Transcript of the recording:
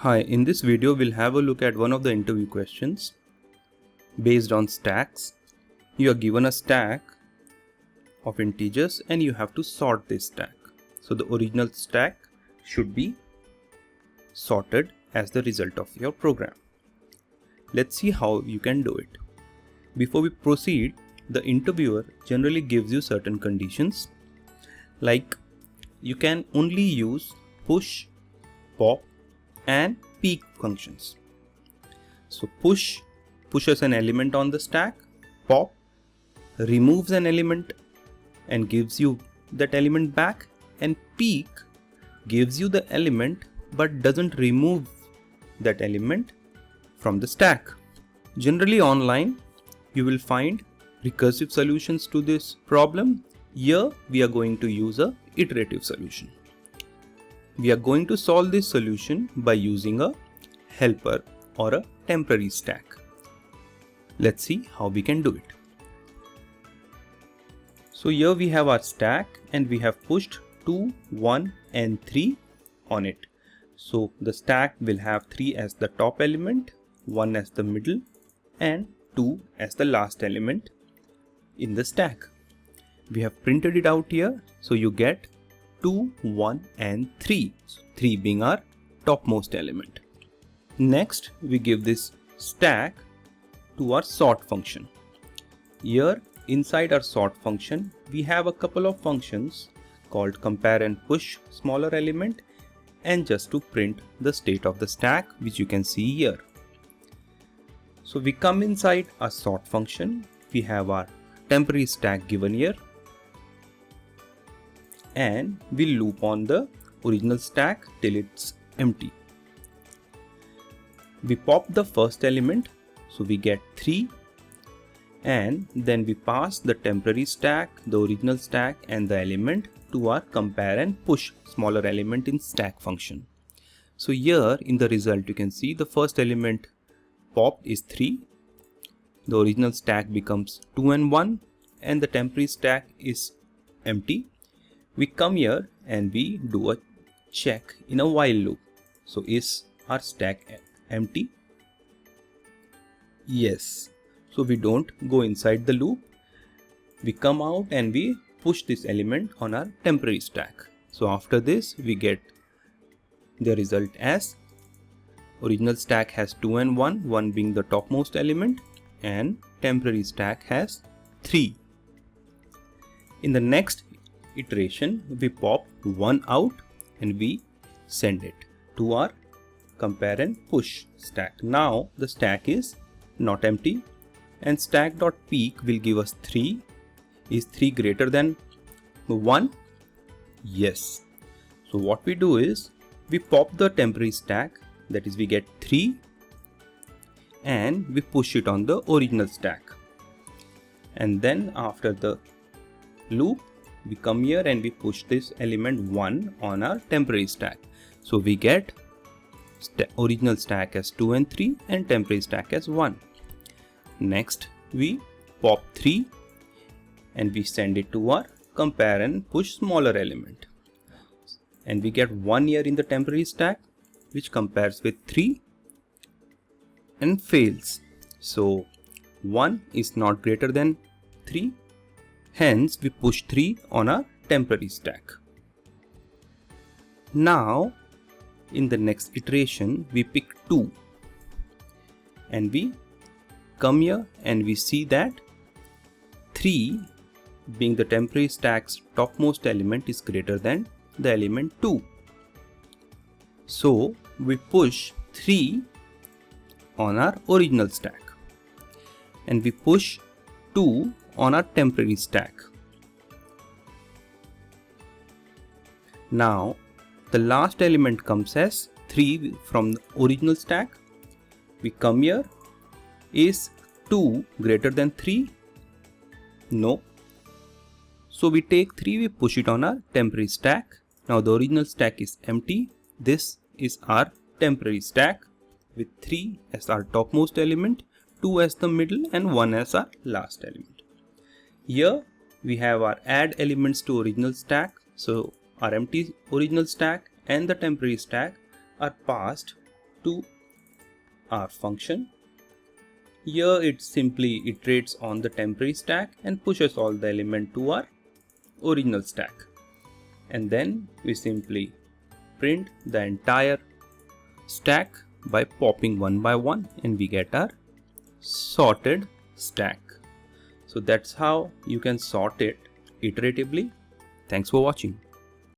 Hi, in this video we'll have a look at one of the interview questions based on stacks. You are given a stack of integers and you have to sort this stack. So the original stack should be sorted as the result of your program. Let's see how you can do it. Before we proceed, the interviewer generally gives you certain conditions, like you can only use push, pop and peek functions. So push pushes an element on the stack, pop removes an element and gives you that element back, and peek gives you the element but doesn't remove that element from the stack. Generally online you will find recursive solutions to this problem. Here we are going to use a iterative solution. We are going to solve this solution by using a helper or a temporary stack. Let's see how we can do it. So here we have our stack and we have pushed 2, 1 and 3 on it. So the stack will have 3 as the top element, 1 as the middle and 2 as the last element in the stack. We have printed it out here, so you get 2, 1 and 3, so 3 being our topmost element. Next we give this stack to our sort function. Here inside our sort function we have a couple of functions called compare and push smaller element and just to print the state of the stack, which you can see here. So we come inside a sort function, we have our temporary stack given here, and we loop on the original stack till it's empty. We pop the first element, so we get 3, and then we pass the temporary stack, the original stack and the element to our compare and push smaller element in stack function. So here in the result you can see the first element popped is 3, the original stack becomes 2 and 1 and the temporary stack is empty. We come here and we do a check in a while loop. So is our stack empty? Yes. So we don't go inside the loop. We come out and we push this element on our temporary stack. So after this we get the result as original stack has 2 and 1, 1 being the topmost element, and temporary stack has 3. In the next iteration we pop 1 out and we send it to our compare and push stack. Now the stack is not empty and stack.peek will give us 3. Is 3 greater than 1? Yes. So what we do is we pop the temporary stack, that is we get 3, and we push it on the original stack, and then after the loop we come here and we push this element 1 on our temporary stack. So we get original stack as 2 and 3 and temporary stack as 1. Next we pop 3 and we send it to our compare and push smaller element, and we get 1 here in the temporary stack which compares with 3 and fails. So 1 is not greater than 3. Hence we push 3 on our temporary stack. Now in the next iteration we pick 2 and we come here and we see that 3 being the temporary stack's topmost element is greater than the element 2. So we push 3 on our original stack and we push 2 on our temporary stack. Now the last element comes as 3 from the original stack. We come here. Is 2 greater than 3? No. So we take 3, we push it on our temporary stack. Now the original stack is empty. This is our temporary stack with 3 as our topmost element, 2 as the middle and 1 as our last element. Here we have our add elements to original stack. So our empty original stack and the temporary stack are passed to our function. Here it simply iterates on the temporary stack and pushes all the element to our original stack. And then we simply print the entire stack by popping one by one, and we get our sorted stack. So that's how you can sort it iteratively. Thanks for watching.